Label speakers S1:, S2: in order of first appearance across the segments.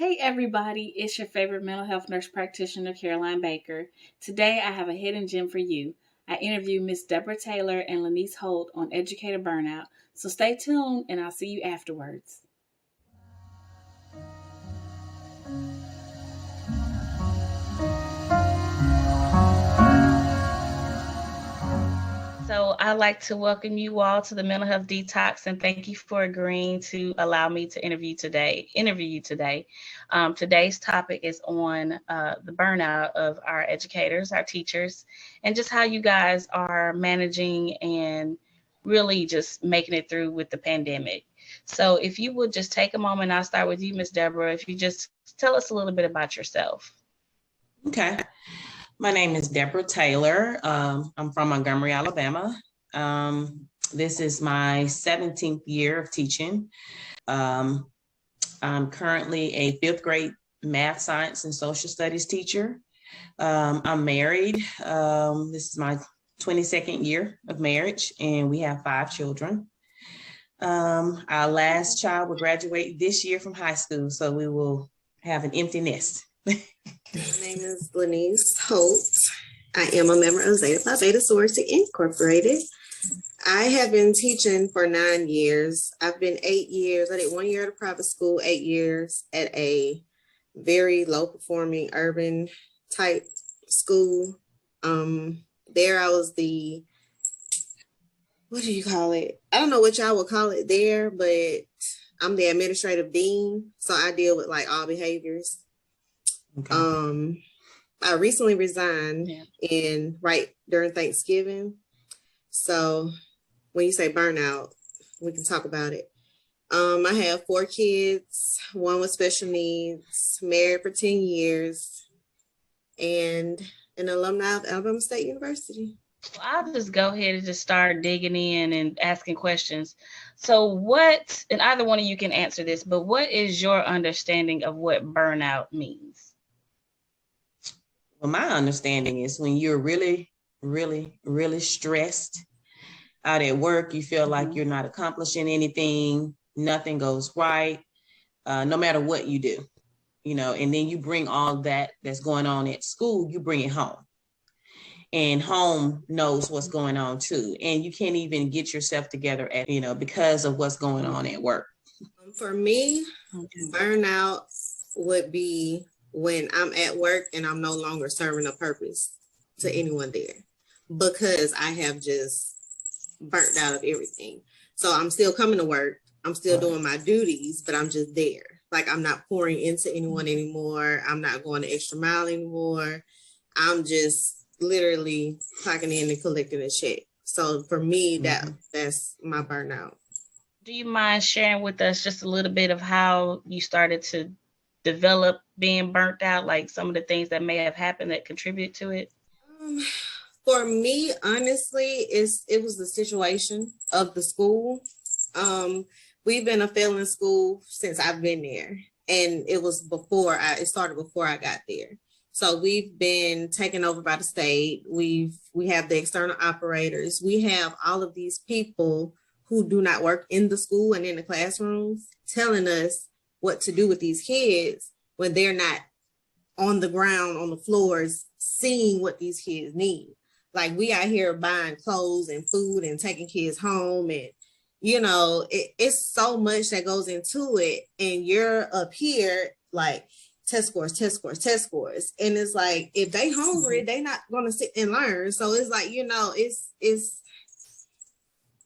S1: Hey everybody, it's your favorite mental health nurse practitioner, Caroline Baker. Today I have a hidden gem for you. I interviewed Miss Debra Taylor and Lynniece Holt on educator burnout. So stay tuned and I'll see you afterwards. So I'd like to welcome you all to the Mental Health Detox and thank you for agreeing to allow me to interview you today. Today's topic is on the burnout of our educators, our teachers, and just how you guys are managing and really just making it through with the pandemic. So if you would just take a moment, I'll start with you, Miss Debra. If you just tell us a little bit about yourself.
S2: Okay. My name is Debra Taylor. I'm from Montgomery, Alabama. This is my 17th year of teaching. I'm currently a fifth grade math, science, and social studies teacher. I'm married. This is my 22nd year of marriage, and we have 5 children. Our last child will graduate this year from high school, so we will have an empty nest.
S3: My name is Lynniece Holt. I am a member of Zeta Phi Beta Sorority Incorporated. I have been teaching for 9 years. I've been 8 years. I did 1 year at a private school, 8 years at a very low performing urban type school. There I was what do you call it? I don't know what y'all would call it there, but I'm the administrative dean. So I deal with like all behaviors. Okay. I recently resigned right during Thanksgiving. So when you say burnout, we can talk about it. I have 4 kids, 1 with special needs, married for 10 years, and an alumni of Alabama State University.
S1: I'll just go ahead and just start digging in and asking questions. So and either one of you can answer this, but what is your understanding of what burnout means?
S2: Well, my understanding is when you're really, really, really stressed out at work, you feel like you're not accomplishing anything, nothing goes right, no matter what you do, and then you bring all that's going on at school, you bring it home. And home knows what's going on too. And you can't even get yourself together because of what's going on at work.
S3: For me, burnout would be when I'm at work and I'm no longer serving a purpose to anyone there because I have just burnt out of everything. So I'm still coming to work. I'm still doing my duties, but I'm just there. Like I'm not pouring into anyone anymore. I'm not going the extra mile anymore. I'm just literally clocking in and collecting a check. So for me, that's my burnout.
S1: Do you mind sharing with us just a little bit of how you started to develop being burnt out, like some of the things that may have happened that contribute to it?
S3: For me, honestly, it was the situation of the school. We've been a failing school since I've been there, and it started before I got there. So we've been taken over by the state. We have the external operators. We have all of these people who do not work in the school and in the classrooms telling us what to do with these kids when they're not on the ground, on the floors, seeing what these kids need. Like we out here buying clothes and food and taking kids home, and it's so much that goes into it. And you're up here like test scores. And it's like, if they hungry, they not going to sit and learn. So it's like,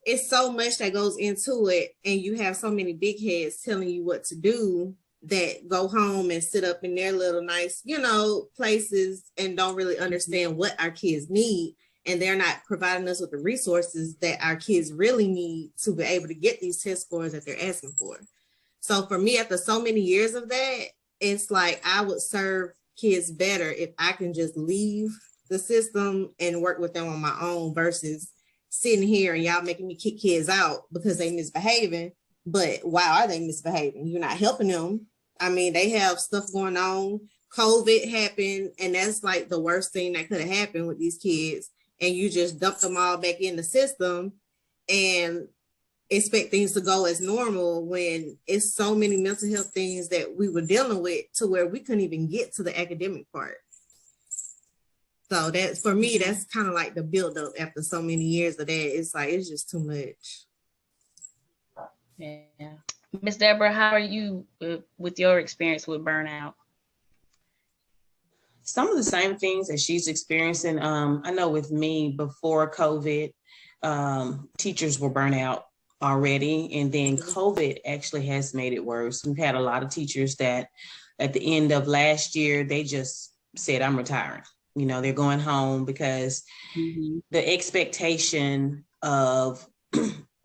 S3: it's so much that goes into it. And you have so many big heads telling you what to do that go home and sit up in their little nice, places and don't really understand what our kids need. And they're not providing us with the resources that our kids really need to be able to get these test scores that they're asking for. So for me, after so many years of that, it's like I would serve kids better if I can just leave the system and work with them on my own versus sitting here and y'all making me kick kids out because they misbehaving. But why are they misbehaving? You're not helping them. I mean, they have stuff going on. COVID happened, and that's like the worst thing that could have happened with these kids. And you just dump them all back in the system. And expect things to go as normal when it's so many mental health things that we were dealing with to where we couldn't even get to the academic part. So that's, for me, that's kind of like the buildup after so many years of that. It's like, it's just too much.
S1: Yeah. Miss Debra, how are you with your experience with burnout?
S2: Some of the same things that she's experiencing. I know with me before COVID, teachers were burnt out already. And then COVID actually has made it worse. We've had a lot of teachers that at the end of last year, they just said, I'm retiring. You know, they're going home because the expectation of,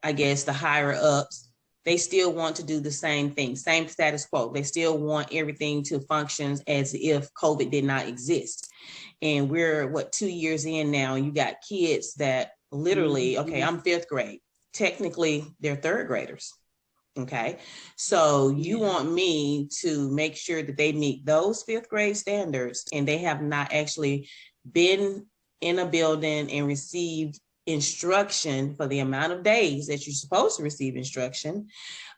S2: I guess, the higher ups, they still want to do the same thing, same status quo. They still want everything to function as if COVID did not exist. And we're, 2 years in now, you got kids that literally, okay, I'm 5th grade. Technically, they're 3rd graders. Okay, so you want me to make sure that they meet those 5th grade standards, and they have not actually been in a building and received instruction for the amount of days that you're supposed to receive instruction,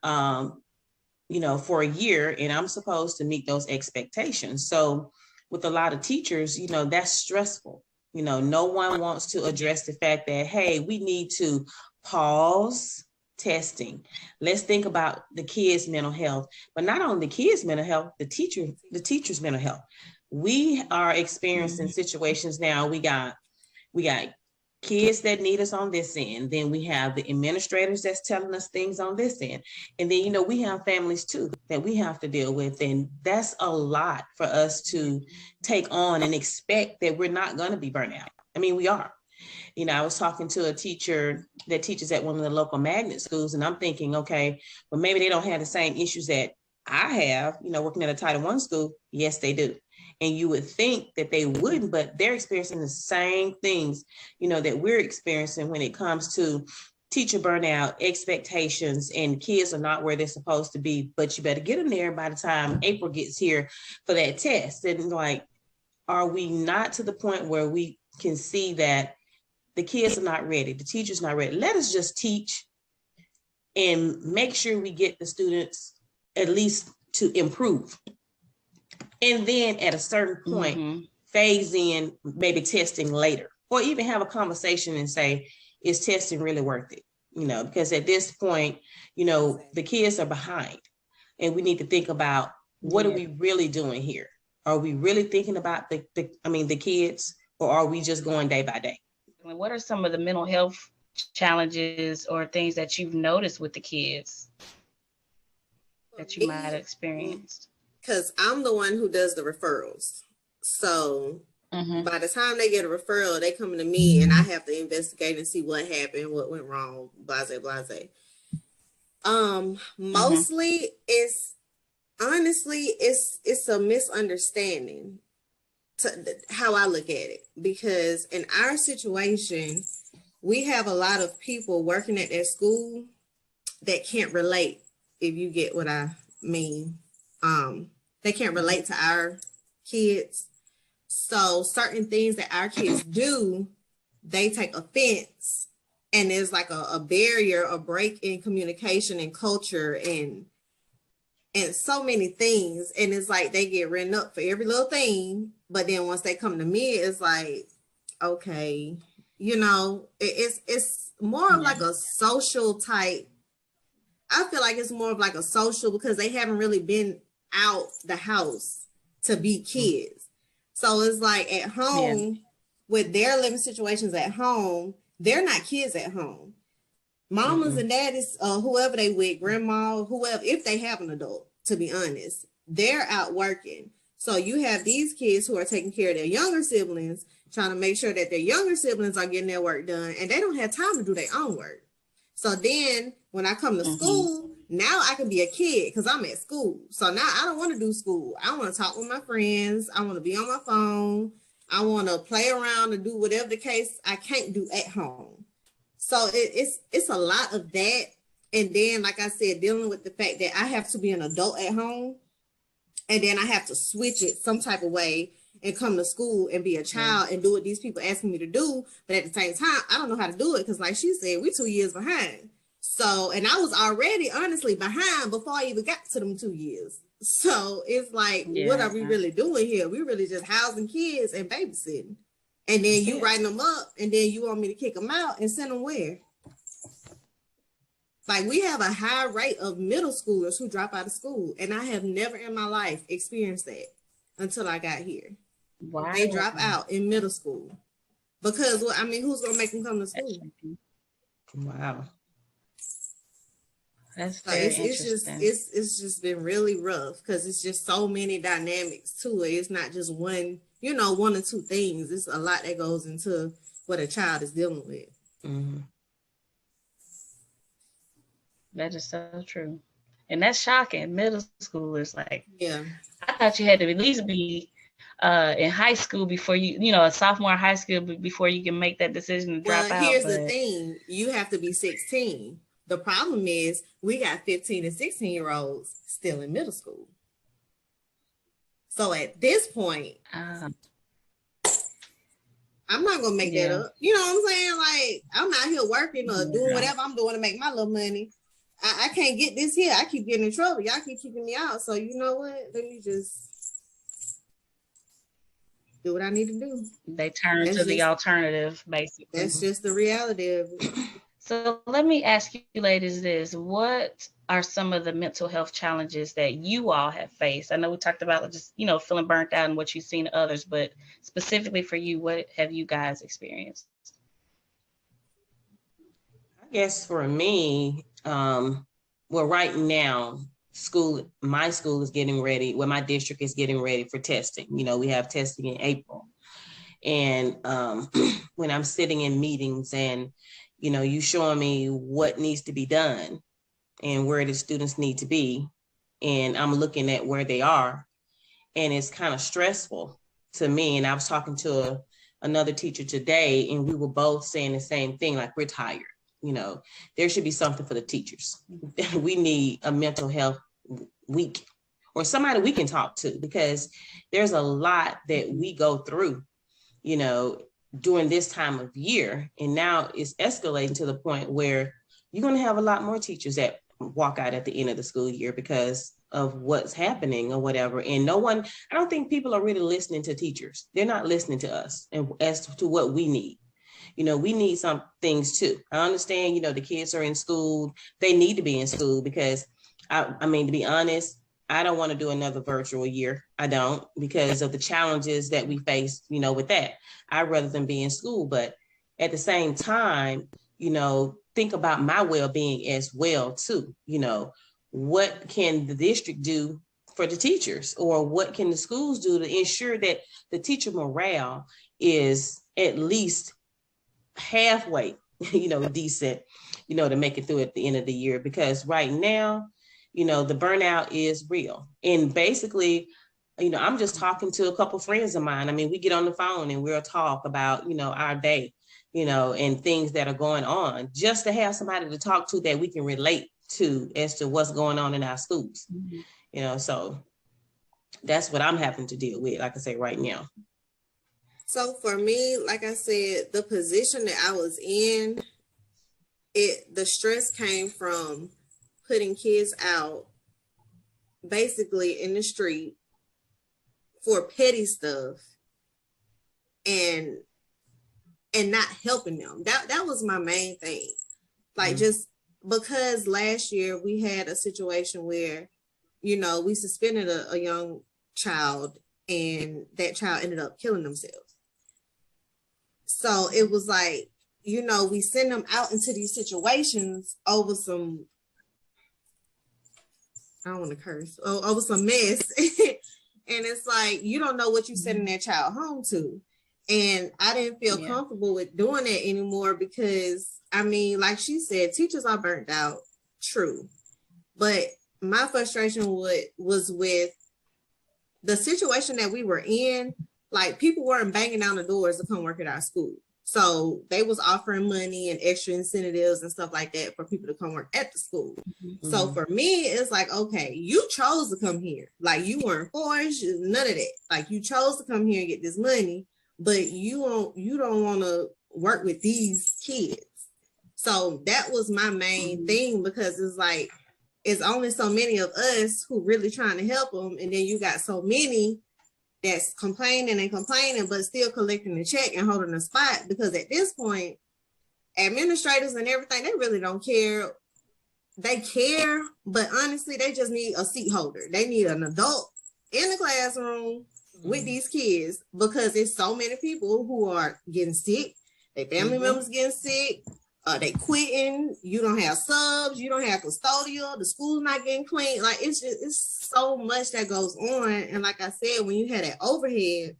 S2: you know, for a year, and I'm supposed to meet those expectations. So with a lot of teachers, you know, that's stressful. You know, no one wants to address the fact that, hey, we need to pause testing. Let's think about the kids' mental health, but not only the kids' mental health, the teacher's mental health. We are experiencing situations now. We got kids that need us on this end. Then we have the administrators that's telling us things on this end. And then, you know, we have families too that we have to deal with. And that's a lot for us to take on and expect that we're not going to be burnt out. I mean, we are. You know, I was talking to a teacher that teaches at one of the local magnet schools, and I'm thinking, okay, well, maybe they don't have the same issues that I have, you know, working at a Title I school. Yes, they do. And you would think that they wouldn't, but they're experiencing the same things, you know, that we're experiencing when it comes to teacher burnout, expectations, and kids are not where they're supposed to be, but you better get them there by the time April gets here for that test. And like, are we not to the point where we can see that the kids are not ready, the teacher's not ready? Let us just teach and make sure we get the students at least to improve. And then at a certain point, phase in maybe testing later, or even have a conversation and say, is testing really worth it? You know, because at this point, you know, the kids are behind, and we need to think about, what are we really doing here? Are we really thinking about the kids, or are we just going day by day?
S1: What are some of the mental health challenges or things that you've noticed with the kids that you might have experienced?
S3: Because I'm the one who does the referrals. So by the time they get a referral, they come to me and I have to investigate and see what happened, what went wrong, blase, blase. Mostly it's a misunderstanding to how I look at it, because in our situation, we have a lot of people working at their school that can't relate, if you get what I mean. They can't relate to our kids. So certain things that our kids do, they take offense, and there's like a barrier, a break in communication and culture and so many things. And it's like they get written up for every little thing. But then once they come to me, it's like, okay, you know, it's more of like a social type. I feel like it's more of like a social, because they haven't really been out the house to be kids. So it's like at home, with their living situations at home, they're not kids at home. Mamas and daddies, whoever they with, grandma, whoever, if they have an adult, to be honest, they're out working. So you have these kids who are taking care of their younger siblings, trying to make sure that their younger siblings are getting their work done, and they don't have time to do their own work. So then when I come to school, now I can be a kid because I'm at school. So now I don't want to do school. I want to talk with my friends. I want to be on my phone. I want to play around and do whatever the case I can't do at home. So it's a lot of that. And then, like I said, dealing with the fact that I have to be an adult at home, and then I have to switch it some type of way and come to school and be a child and do what these people asking me to do. But at the same time, I don't know how to do it because, like she said, we're 2 years behind. So, and I was already honestly behind before I even got to them 2 years. So it's like, what are we really doing here? We really just housing kids and babysitting. And then you writing them up, and then you want me to kick them out and send them where? Like, we have a high rate of middle schoolers who drop out of school. And I have never in my life experienced that until I got here. Wow. They drop out in middle school. Because, well, I mean, who's going to make them come to school?
S2: Wow.
S1: That's very interesting.
S3: It's just been really rough because it's just so many dynamics to it. It's not just one, one or two things. It's a lot that goes into what a child is dealing with.
S2: Mm-hmm.
S1: That is so true. And that's shocking. Middle schoolers, like,
S3: yeah.
S1: I thought you had to at least be in high school before a sophomore in high school before you can make that decision to drop out.
S3: Here's the thing. You have to be 16. The problem is we got 15 and 16-year-olds still in middle school. So at this point, I'm not going to make that up. You know what I'm saying? Like, I'm out here working or doing whatever I'm doing to make my little money. I can't get this here. I keep getting in trouble. Y'all keep keeping me out. So you know what? Let me just do what I need to do.
S1: They turn to the alternative, basically.
S3: That's just the reality of it.
S1: So let me ask you ladies this. What are some of the mental health challenges that you all have faced? I know we talked about just, feeling burnt out and what you've seen in others, but specifically for you, what have you guys experienced?
S2: I guess for me, right now, my school is getting ready. My district is getting ready for testing. We have testing in April. And when I'm sitting in meetings and you showing me what needs to be done and where the students need to be. And I'm looking at where they are. And it's kind of stressful to me. And I was talking to another teacher today, and we were both saying the same thing, like, we're tired. There should be something for the teachers. We need a mental health week or somebody we can talk to, because there's a lot that we go through, during this time of year. And now it's escalating to the point where you're going to have a lot more teachers that walk out at the end of the school year because of what's happening or whatever. And I don't think people are really listening to teachers. They're not listening to us and as to what we need. We need some things too. I understand, the kids are in school. They need to be in school because I mean, to be honest, I don't want to do another virtual year. I don't, because of the challenges that we face, with that. I'd rather than be in school. But at the same time, think about my well-being as well, too. What can the district do for the teachers, or what can the schools do to ensure that the teacher morale is at least halfway, decent, to make it through at the end of the year? Because right now, the burnout is real. And basically, I'm just talking to a couple friends of mine. I mean, we get on the phone and we'll talk about, our day, and things that are going on, just to have somebody to talk to that we can relate to as to what's going on in our schools. Mm-hmm. So that's what I'm having to deal with, like I say, right now.
S3: So for me, like I said, the position that I was in, the stress came from putting kids out basically in the street for petty stuff and not helping them. That was my main thing. Like, just because last year we had a situation where, we suspended a young child and that child ended up killing themselves. So it was like, we send them out into these situations over some, I don't want to curse, over some mess. And it's like, you don't know what you're sending that child home to. And I didn't feel comfortable with doing that anymore because, I mean, like she said, teachers are burnt out. True. But my frustration was with the situation that we were in. Like, people weren't banging down the doors to come work at our school. So they was offering money and extra incentives and stuff like that for people to come work at the school. Mm-hmm. So for me, it's like, okay, you chose to come here. Like, you weren't forced, none of that. Like, you chose to come here and get this money, but you don't want to work with these kids. So that was my main thing, because it's like, it's only so many of us who really trying to help them. And then you got so many that's complaining and complaining, but still collecting the check and holding the spot. Because at this point, administrators and everything, they really don't care. They care, but honestly, they just need a seat holder. They need an adult in the classroom with these kids, because there's so many people who are getting sick. Their family members getting sick. They quitting. You don't have subs. You don't have custodial. The school's not getting clean. Like, it's so much that goes on. And like I said, when you have that overhead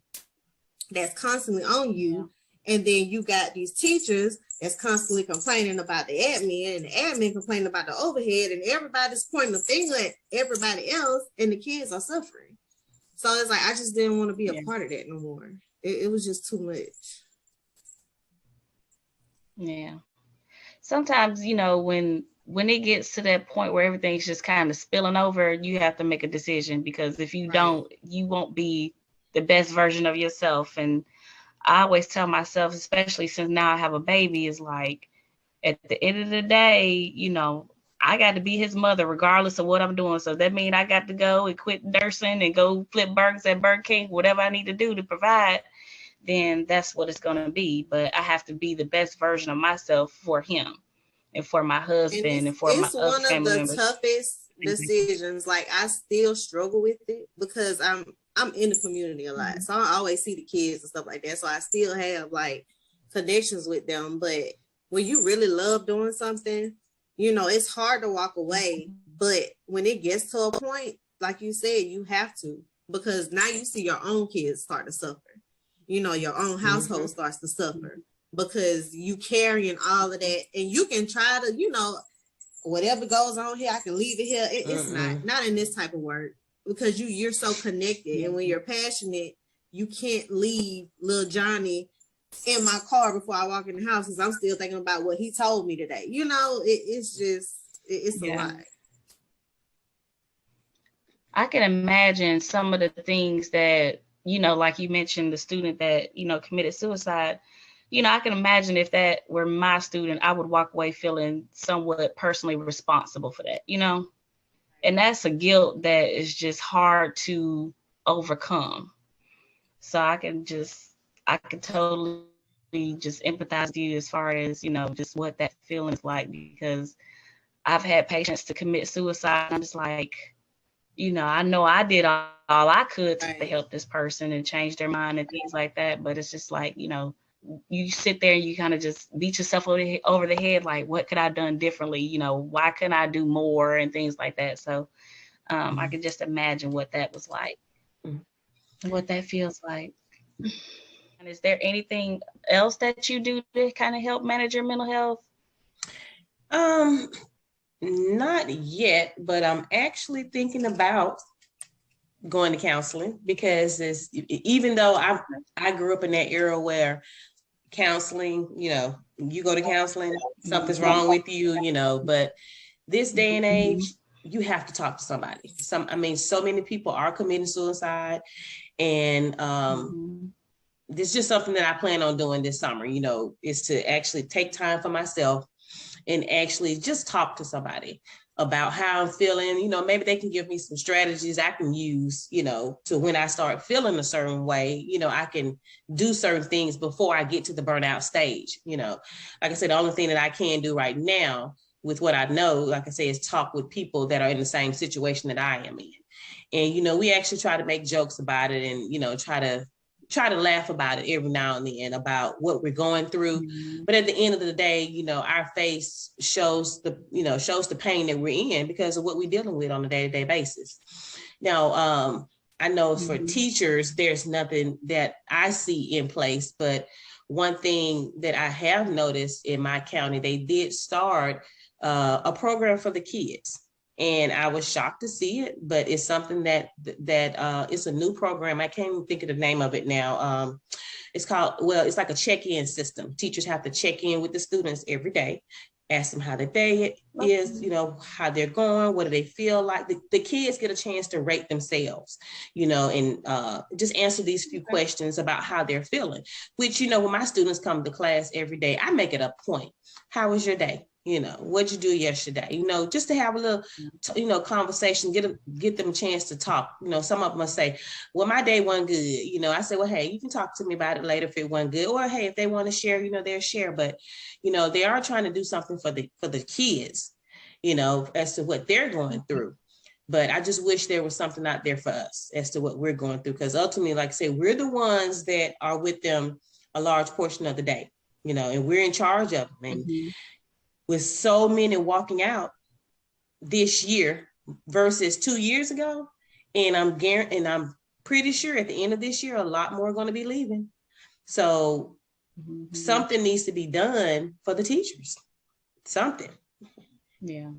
S3: that's constantly on you, and then you got these teachers that's constantly complaining about the admin, and the admin complaining about the overhead, and everybody's pointing the finger at everybody else, and the kids are suffering. So it's like, I just didn't want to be a part of that no more. It was just too much.
S1: Yeah. Sometimes, you know, when it gets to that point where everything's just kind of spilling over, you have to make a decision, because if you don't, you won't be the best version of yourself. And I always tell myself, especially since now I have a baby, is like, at the end of the day, you know, I got to be his mother regardless of what I'm doing. So that means I got to go and quit nursing and go flip burgers at Burger King, whatever I need to do to provide, then that's what it's going to be. But I have to be the best version of myself for him and for my husband and for my other family members.
S3: It's one of the toughest decisions. Like, I still struggle with it, because I'm in the community a lot. So I always see the kids and stuff like that. So I still have like connections with them. But when you really love doing something, you know, it's hard to walk away. But when it gets to a point, like you said, you have to, because now you see your own kids start to suffer. You know, your own household starts to suffer, because you carrying all of that, and you can try to, you know, whatever goes on here, I can leave it here. It's not in this type of work, because you're so connected. And when you're passionate, you can't leave little Johnny in my car before I walk in the house, because I'm still thinking about what he told me today. You know, it's a lot.
S1: I can imagine some of the things that, you know, like you mentioned, the student that, you know, committed suicide. You know, I can imagine if that were my student, I would walk away feeling somewhat personally responsible for that, you know? And that's a guilt that is just hard to overcome. So I can totally just empathize with you as far as, you know, just what that feeling is like, because I've had patients to commit suicide. I'm just like, you know I did all I could to help this person and change their mind and things like that. But it's just like, you know, you sit there and you kind of just beat yourself over the head, like, what could I have done differently? You know, why couldn't I do more and things like that? So I could just imagine what that was like, what that feels like. And is there anything else that you do to kind of help manage your mental health?
S2: Not yet, but I'm actually thinking about going to counseling, because even though I grew up in that era where counseling, you know, you go to counseling, something's wrong with you, you know, but this day and age, you have to talk to somebody. So many people are committing suicide, and this is just something that I plan on doing this summer, you know, is to actually take time for myself and actually just talk to somebody about how I'm feeling. You know, maybe they can give me some strategies I can use, you know, to when I start feeling a certain way, you know, I can do certain things before I get to the burnout stage. You know, like I said, the only thing that I can do right now with what I know, like I say, is talk with people that are in the same situation that I am in. And, you know, we actually try to make jokes about it, and, you know, try to laugh about it every now and then about what we're going through. But at the end of the day, you know, our face shows the pain that we're in because of what we're dealing with on a day-to-day basis. Now, I know for teachers, there's nothing that I see in place, but one thing that I have noticed in my county, they did start a program for the kids. And I was shocked to see it, but it's something that it's a new program. I can't even think of the name of it now. It's like a check-in system. Teachers have to check in with the students every day ask them how the day is, you know, how they're going, what do they feel like. The kids get a chance to rate themselves, you know, and just answer these few questions about how they're feeling, which, you know, when my students come to class every day, I make it a point. How was your day? You know, what'd you do yesterday? You know, just to have a little, you know, conversation, get them a chance to talk. You know, some of them will say, well, my day wasn't good. You know, I say, well, hey, you can talk to me about it later if it wasn't good. Or, hey, if they want to share, you know, they'll share. But, you know, they are trying to do something for the kids, you know, as to what they're going through. But I just wish there was something out there for us as to what we're going through. Because ultimately, like I say, we're the ones that are with them a large portion of the day, you know, and we're in charge of them. And with so many walking out this year versus 2 years ago, and I'm pretty sure at the end of this year, a lot more are going to be leaving. So something needs to be done for the teachers. Something.
S1: Yeah.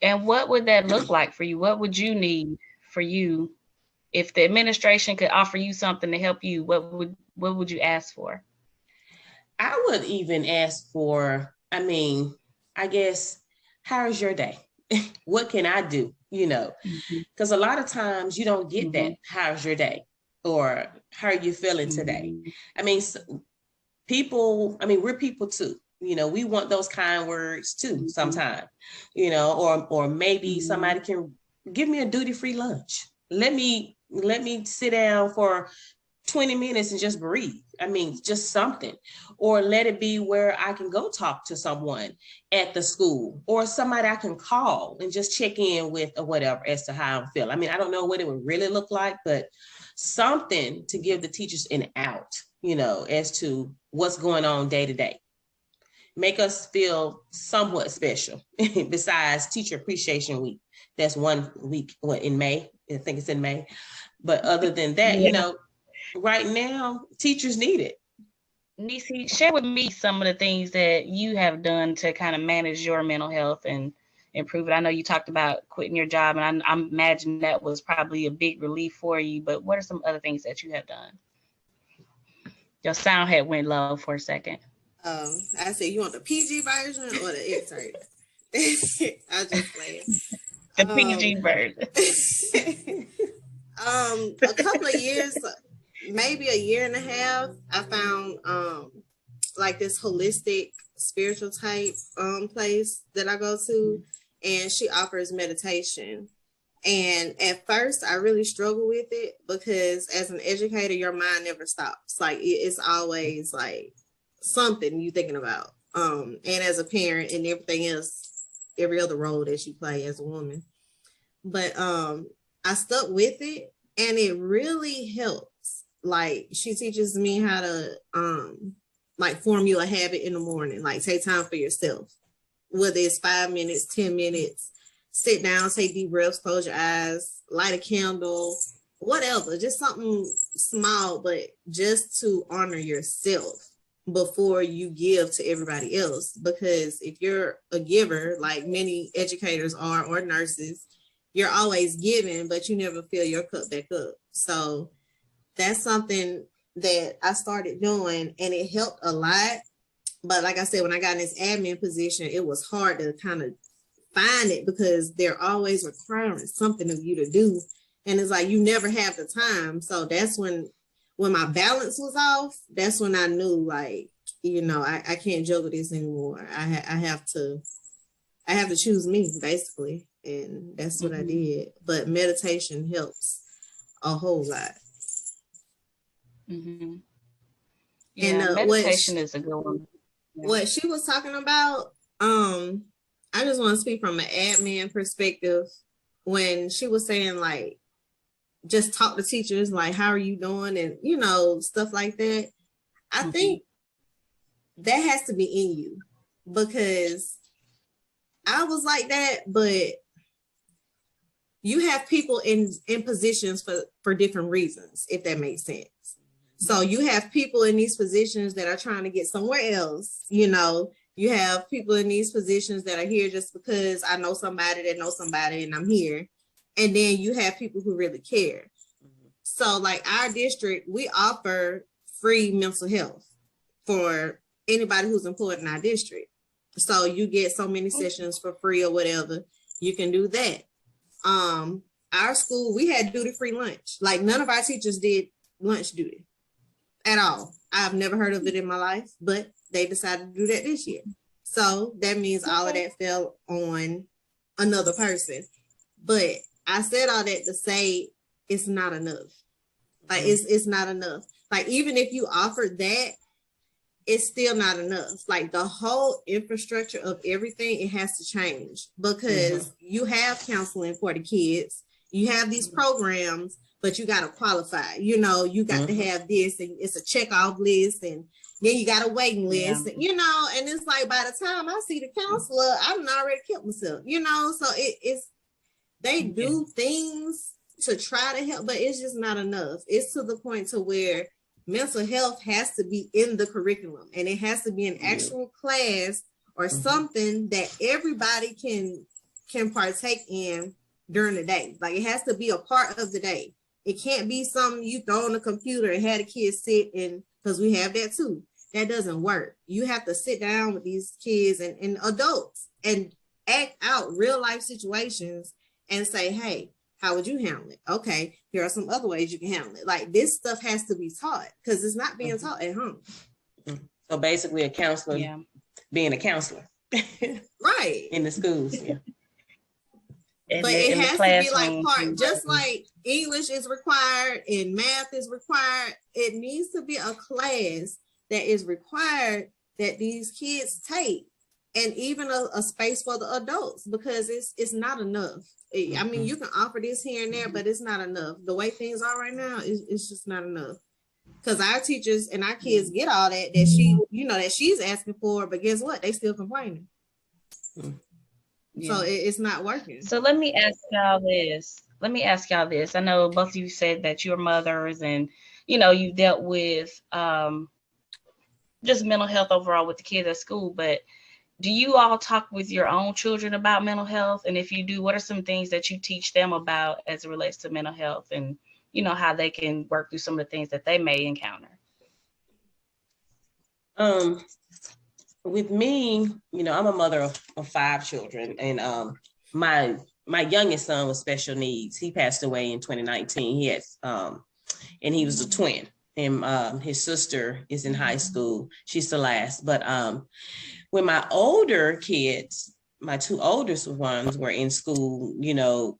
S1: And what would that look like for you? What would you need for you if the administration could offer you something to help you? What would you ask for?
S2: I would even ask for, I mean, I guess, how's your day? What can I do? You know, because a lot of times you don't get that. How's your day? Or how are you feeling today? I mean, we're people too. You know, we want those kind words too sometimes, you know, or maybe somebody can give me a duty-free lunch. Let me sit down for 20 minutes and just breathe. I mean, just something. Or let it be where I can go talk to someone at the school or somebody I can call and just check in with or whatever as to how I'm feeling. I mean, I don't know what it would really look like, but something to give the teachers an out, you know, as to what's going on day to day. Make us feel somewhat special besides Teacher Appreciation Week. That's 1 week, in May? I think it's in May. But other than that, you know, right now, teachers need it.
S1: Lynniece, share with me some of the things that you have done to kind of manage your mental health and improve it. I know you talked about quitting your job, and I imagine that was probably a big relief for you, but what are some other things that you have done? Your sound had went low for a second.
S3: I said, you want the PG version or the X-rated? I just played.
S1: The PG version.
S3: A couple of years, maybe a year and a half, I found like this holistic spiritual type place that I go to, and she offers meditation. And at first I really struggle with it because as an educator, your mind never stops. Like it's always like something you thinking about. And as a parent and everything else, every other role that you play as a woman. But I stuck with it and it really helps. Like she teaches me how to like form you a habit in the morning, like take time for yourself, whether it's 5 minutes, 10 minutes, sit down, take deep breaths, close your eyes, light a candle, whatever, just something small, but just to honor yourself before you give to everybody else. Because if you're a giver, like many educators are, or nurses, you're always giving, but you never fill your cup back up. So that's something that I started doing and it helped a lot. But like I said, when I got in this admin position, it was hard to kind of find it because they're always requiring something of you to do. And it's like, you never have the time. So that's when my balance was off, that's when I knew, like, you know, I can't juggle this anymore. I have to choose me, basically. And that's what I did. But meditation helps a whole lot.
S1: Yeah, and meditation is a good one. Yeah.
S3: What she was talking about, I just want to speak from an admin perspective. When she was saying, like, just talk to teachers, like, how are you doing? And, you know, stuff like that. I think that has to be in you, because I was like that, but you have people in positions for different reasons, if that makes sense. So you have people in these positions that are trying to get somewhere else. You know, you have people in these positions that are here just because I know somebody that knows somebody and I'm here. And then you have people who really care. So like our district, we offer free mental health for anybody who's employed in our district. So you get so many sessions for free or whatever. You can do that. Our school, we had duty-free lunch. Like none of our teachers did lunch duty at all. I've never heard of it in my life, but they decided to do that this year. So that means all of that fell on another person. But I said all that to say it's not enough. Like it's not enough. Like even if you offered that, it's still not enough. Like the whole infrastructure of everything, it has to change because you have counseling for the kids. You have these programs, but you got to qualify. You know, you got to have this, and it's a check off list, and then you got a waiting list, and, you know, and it's like by the time I see the counselor, I've already killed myself, you know. So it's they do things to try to help, but it's just not enough. It's to the point to where mental health has to be in the curriculum, and it has to be an actual class or something that everybody can partake in during the day. Like it has to be a part of the day. It can't be something you throw on the computer and have the kids sit in, because we have that too. That doesn't work. You have to sit down with these kids and adults and act out real life situations and say, hey, how would you handle it? Okay, here are some other ways you can handle it. Like this stuff has to be taught because it's not being taught at home.
S2: So basically a counselor being a counselor.
S3: Right.
S2: In the schools.
S3: But it has to be like part, just like English is required and math is required. It needs to be a class that is required that these kids take, and even a space for the adults, because it's not enough. I mean, you can offer this here and there, but it's not enough. The way things are right now, it's just not enough. Because our teachers and our kids get all that that she's asking for, but guess what? They still complaining. So it's not working.
S1: So let me ask y'all this. I know both of you said that you're mothers and, you know, you dealt with just mental health overall with the kids at school, but do you all talk with your own children about mental health? And if you do, what are some things that you teach them about as it relates to mental health and, you know, how they can work through some of the things that they may encounter?
S2: With me, you know, I'm a mother of 5 children, and my youngest son was special needs. He passed away in 2019. He had and he was a twin, and his sister is in high school. She's the last. But when my older kids, my 2 oldest ones were in school, you know,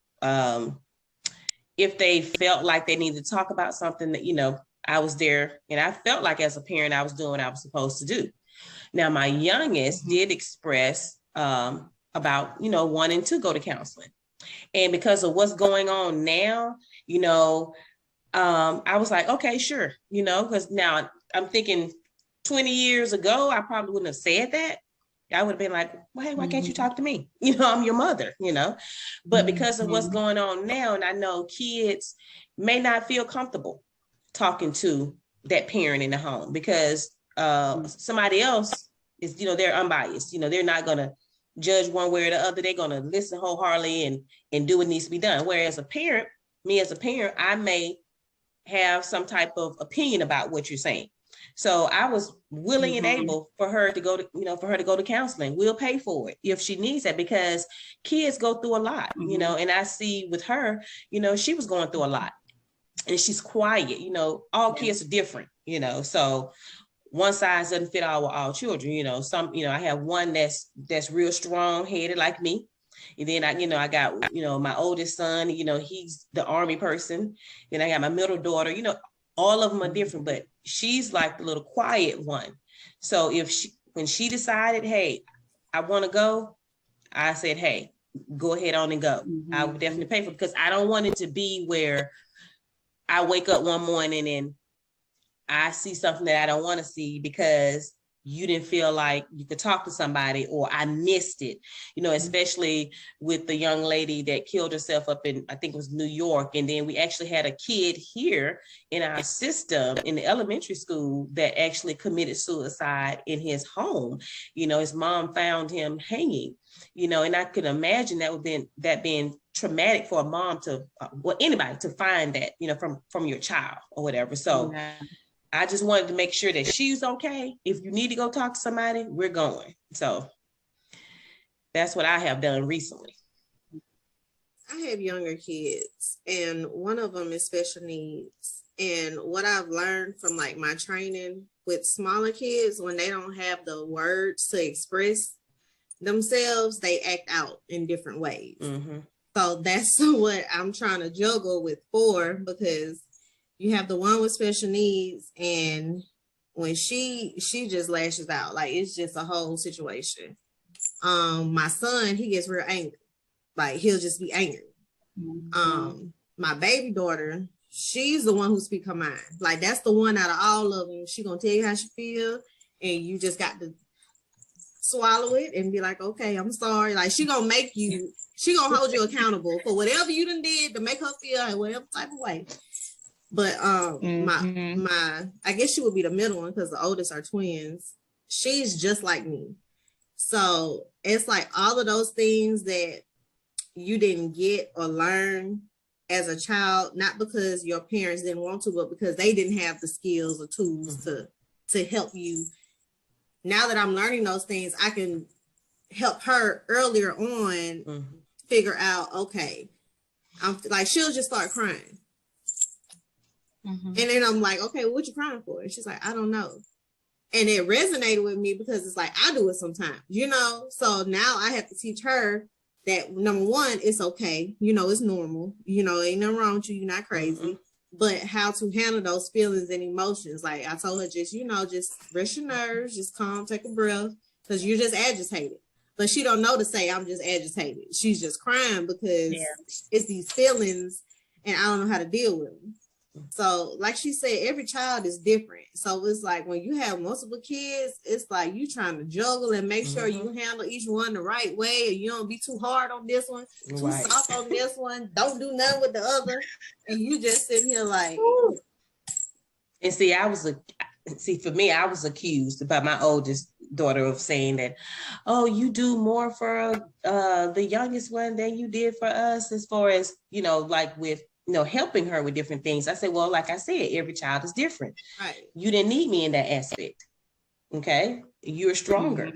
S2: if they felt like they needed to talk about something, that, you know, I was there, and I felt like as a parent I was doing what I was supposed to do. Now, my youngest did express about, you know, wanting to go to counseling. And because of what's going on now, you know, I was like, okay, sure. You know, because now I'm thinking 20 years ago, I probably wouldn't have said that. I would have been like, well, hey, why can't you talk to me? You know, I'm your mother, you know. But because of what's going on now, and I know kids may not feel comfortable talking to that parent in the home because somebody else is, you know, they're unbiased, you know, they're not going to judge one way or the other. They're going to listen wholeheartedly and do what needs to be done. Whereas me as a parent, I may have some type of opinion about what you're saying. So I was willing and able for her to go to counseling. We'll pay for it if she needs that, because kids go through a lot, you know, and I see with her, you know, she was going through a lot and she's quiet, you know, all kids are different, you know, so one size doesn't fit all children, you know. Some, you know, I have one that's real strong headed like me. And then I got, you know, my oldest son, you know, he's the Army person. Then I got my middle daughter, you know, all of them are different, but she's like the little quiet one. So when she decided, hey, I want to go, I said, hey, go ahead on and go. I would definitely pay for it, because I don't want it to be where I wake up one morning and I see something that I don't want to see because you didn't feel like you could talk to somebody, or I missed it, you know, especially with the young lady that killed herself up in, I think it was New York. And then we actually had a kid here in our system in the elementary school that actually committed suicide in his home. You know, his mom found him hanging, you know, and I could imagine that being traumatic for a mom to, anybody to find that, you know, from your child or whatever. So I just wanted to make sure that she's okay. If you need to go talk to somebody, we're going. So That's what I have done recently.
S3: I have younger kids, and one of them is special needs. And what I've learned from like my training with smaller kids, when they don't have the words to express themselves, they act out in different ways. Mm-hmm. So that's what I'm trying to juggle with 4, because you have the one with special needs, and when she just lashes out, like it's just a whole situation. My son, he gets real angry. Like he'll just be angry. Mm-hmm. My baby daughter, she's the one who speaks her mind. Like that's the one out of all of them. She gonna tell you how she feel, and you just got to swallow it and be like, okay, I'm sorry. Like she gonna make you, she gonna hold you accountable for whatever you done did to make her feel like whatever type of way. But my I guess she would be the middle one because the oldest are twins. She's just like me. So it's like all of those things that you didn't get or learn as a child, not because your parents didn't want to, but because they didn't have the skills or tools to help you. Now that I'm learning those things, I can help her earlier on figure out, okay, I'm like, she'll just start crying. And then I'm like, okay, what you crying for? And she's like, I don't know. And it resonated with me because it's like, I do it sometimes, you know? So now I have to teach her that number one, it's okay. You know, it's normal. You know, ain't nothing wrong with you. You're not crazy. But how to handle those feelings and emotions. Like I told her, just, you know, just rest your nerves, just calm, take a breath, because you're just agitated. But she don't know to say, I'm just agitated. She's just crying because it's these feelings and I don't know how to deal with them. So like she said, every child is different. So it's like when you have multiple kids, it's like you trying to juggle and make sure you handle each one the right way. And you don't be too hard on this one, too soft on this one. Don't do nothing with the other. And you just sitting here like.
S2: And see, for me, I was accused by my oldest daughter of saying that, oh, you do more for the youngest one than you did for us, as far as, you know, like with, you know, helping her with different things. I said, well, like I said, every child is different. Right. You didn't need me in that aspect. Okay. You're stronger.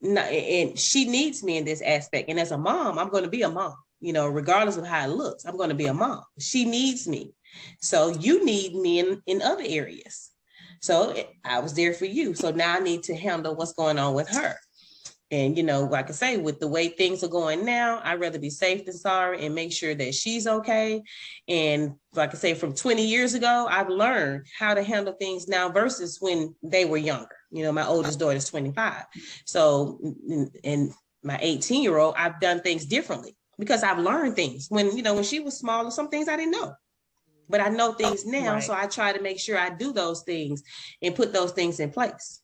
S2: No, and she needs me in this aspect. And as a mom, I'm going to be a mom, you know, regardless of how it looks, I'm going to be a mom. She needs me. So you need me in other areas. So I was there for you. So now I need to handle what's going on with her. And, you know, like I say, with the way things are going now, I'd rather be safe than sorry and make sure that she's okay. And like I say, from 20 years ago, I've learned how to handle things now versus when they were younger. You know, my oldest daughter is 25. So, and my 18-year-old, I've done things differently because I've learned things. When, you know, when she was smaller, some things I didn't know. But I know things now, so I try to make sure I do those things and put those things in place.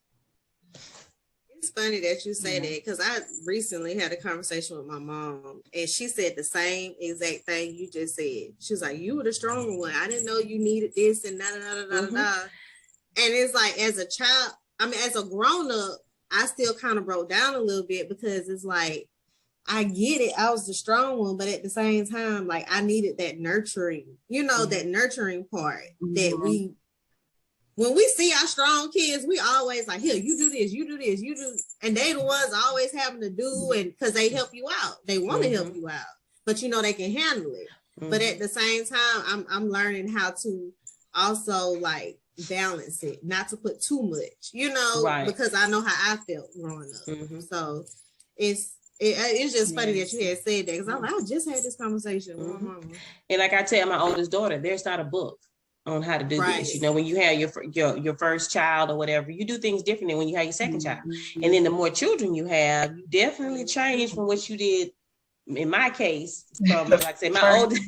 S3: It's funny that you say that because I recently had a conversation with my mom and she said the same exact thing you just said. She was like, you were the stronger one. I didn't know you needed this and da da da da da da. And it's like, as a child, I mean, as a grown up, I still kind of broke down a little bit because it's like, I get it. I was the strong one, but at the same time, like I needed that nurturing, you know, that nurturing part that when we see our strong kids, we always like, here, you do this, you do this, you do. And they the ones always having to do, and because they help you out. They want to help you out, but you know, they can handle it. But at the same time, I'm learning how to also like balance it, not to put too much, you know, because I know how I felt growing up. So it's just funny that you had said that because I just had this conversation with my mama.
S2: And like I tell my oldest daughter, there's not a book on how to do this. You know, when you have your first child or whatever, you do things differently when you have your second child. And then the more children you have, you definitely change from what you did. In my case, from like I say, my oldest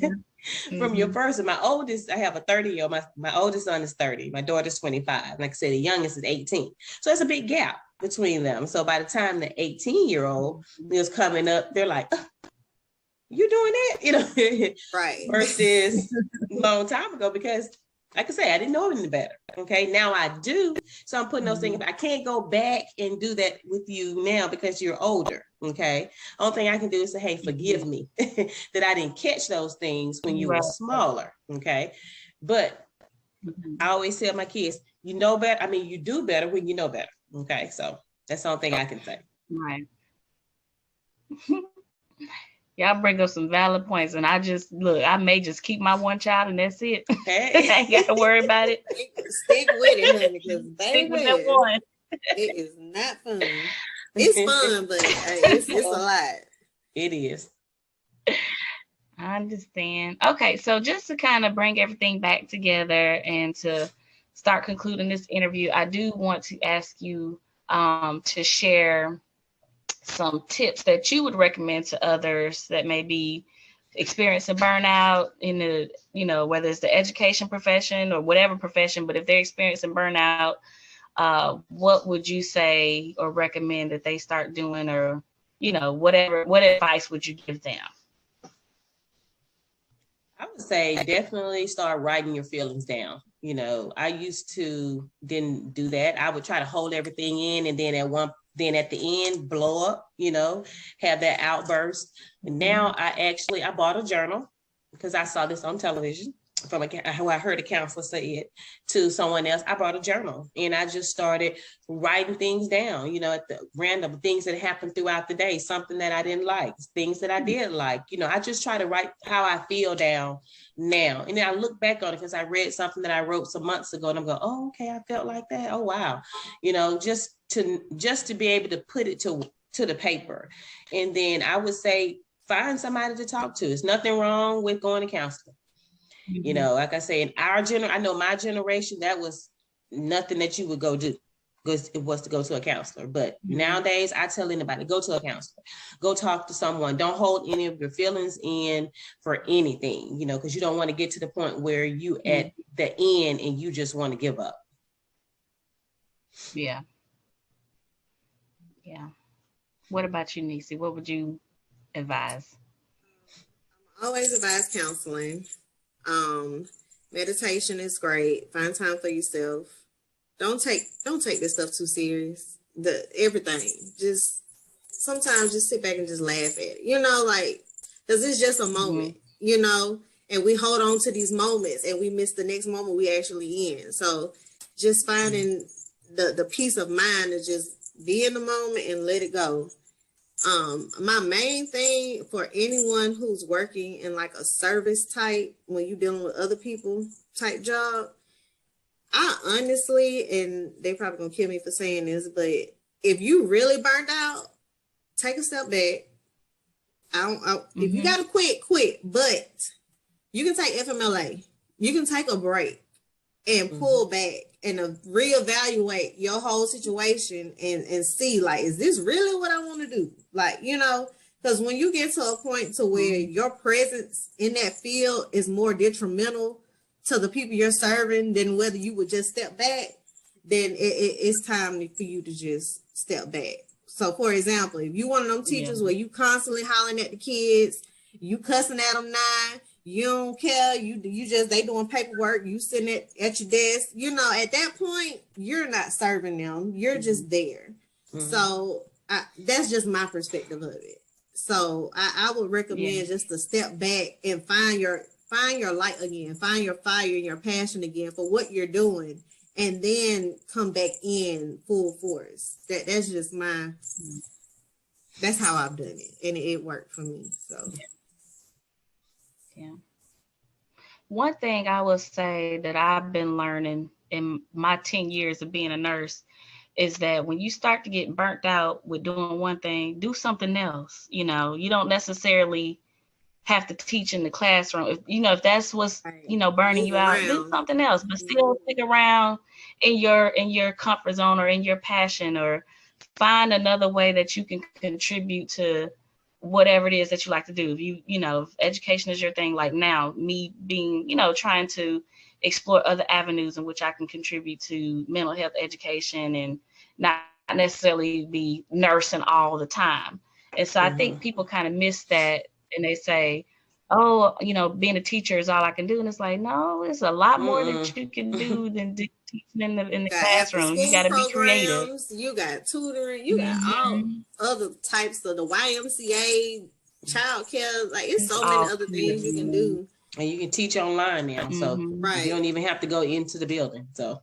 S2: from your first. And my oldest, I have a 30-year-old. My oldest son is 30. My daughter's 25. Like I said, the youngest is 18. So it's a big gap between them. So by the time the 18-year-old is coming up, they're like, you doing that? You know, versus a long time ago, because like I say, I didn't know any better. Okay, now I do. So I'm putting those things. I can't go back and do that with you now because you're older. Okay, only thing I can do is say, hey, forgive me that I didn't catch those things when you were smaller. Okay, but I always tell my kids, you know better. I mean, you do better when you know better. Okay, so that's the only thing I can say.
S1: Right. Y'all bring up some valid points, and I may just keep my one child, and that's it.
S2: Hey.
S1: I ain't got to worry about it.
S3: Stick with it, honey, because
S1: Stick with that one.
S3: it is not fun. It's fun, but it's a lot.
S2: It is.
S1: I understand. Okay, so just to kind of bring everything back together and to start concluding this interview, I do want to ask you to share some tips that you would recommend to others that may be experiencing burnout in the, whether it's the education profession or whatever profession, but if they're experiencing burnout, what would you say or recommend that they start doing, or, what advice would you give them?
S2: I would say definitely start writing your feelings down. I used to didn't do that. I would try to hold everything in, and then at the end, blow up, have that outburst. And now I bought a journal because I saw this on television from how I heard a counselor say it to someone else. I brought a journal and I just started writing things down, at the random things that happened throughout the day, something that I didn't like, things that I did like, I just try to write how I feel down now. And then I look back on it because I read something that I wrote some months ago and I'm going, oh, okay, I felt like that. Oh, wow. Just to be able to put it to the paper. And then I would say, find somebody to talk to. There's nothing wrong with going to counseling. Like I say, I know my generation, that was nothing that you would go do, because it was to go to a counselor. But nowadays, I tell anybody, go to a counselor, go talk to someone. Don't hold any of your feelings in for anything, because you don't want to get to the point where you at the end and you just want to give up.
S1: Yeah. What about you, Lynniece? What would you advise?
S3: I always advise counseling. Meditation is great. Find time for yourself. Don't take this stuff too serious. Everything. Just sometimes just sit back and just laugh at it. Because it's just a moment, and we hold on to these moments and we miss the next moment we actually in. So just finding the peace of mind to just be in the moment and let it go. My main thing for anyone who's working in like a service type, when you're dealing with other people type job, I honestly, and they probably gonna kill me for saying this, but if you really burnt out, take a step back. If you gotta quit, but you can take FMLA, you can take a break and pull back and reevaluate your whole situation and see, like, is this really what I want to do? Like, because when you get to a point to where your presence in that field is more detrimental to the people you're serving than whether you would just step back, then it's time for you to just step back. So, for example, if you one of them teachers where you constantly hollering at the kids, you cussing at them now, you don't care, you just, they doing paperwork, you sitting at your desk, at that point, you're not serving them, you're just there. So that's just my perspective of it. So I would recommend just to step back and find your light again, find your fire and your passion again for what you're doing, and then come back in full force. That's just that's how I've done it, and it worked for me. So
S1: yeah. One thing I would say that I've been learning in my 10 years of being a nurse is that when you start to get burnt out with doing one thing, do something else. You don't necessarily have to teach in the classroom. If that's what's, burning you out, do something else, but still stick around in your comfort zone or in your passion, or find another way that you can contribute to whatever it is that you like to do. If education is your thing, like now, me being, trying to explore other avenues in which I can contribute to mental health education and not necessarily be nursing all the time. And so I think people kind of miss that, and they say, oh, being a teacher is all I can do. And it's like, no, it's a lot more that you can do than teaching in the classroom. You got to be creative.
S3: You got tutoring. You got all other types of the YMCA, childcare. Like, it's so many other things you can do.
S2: And you can teach online now. So you don't even have to go into the building. So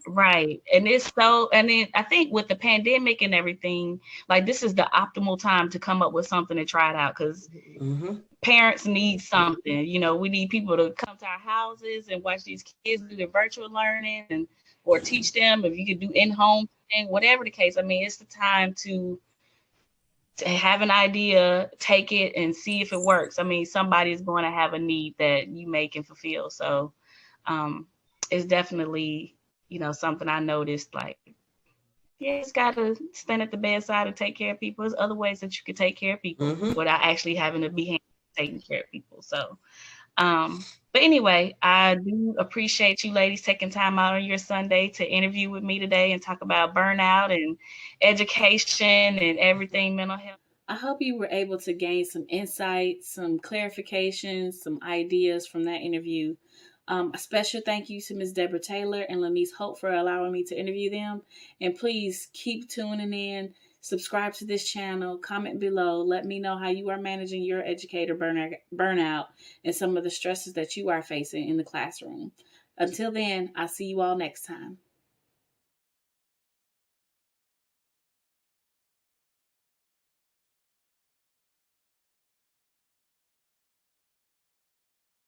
S1: Right. And it's so, and then I think with the pandemic and everything, like this is the optimal time to come up with something to try it out because
S2: Mm-hmm.
S1: parents need something. You know, we need people to come to our houses and watch these kids do their virtual learning and or teach them if you could do in-home thing, whatever the case. I mean, it's the time to have an idea, take it and see if it works. I mean, somebody's going to have a need that you may can fulfill. So it's definitely, you know, something I noticed like, yeah, it's got to stand at the bedside and take care of people. There's other ways that you could take care of people
S2: Mm-hmm.
S1: without actually having to be taking care of people. So, but anyway, I do appreciate you ladies taking time out on your Sunday to interview with me today and talk about burnout and education and everything mental health. I hope you were able to gain some insights, some clarifications, some ideas from that interview. A special thank you to Ms. Debra Taylor and Lynniece Holt for allowing me to interview them. And please keep tuning in, subscribe to this channel, comment below, let me know how you are managing your educator burnout and some of the stresses that you are facing in the classroom. Until then, I'll see you all next time.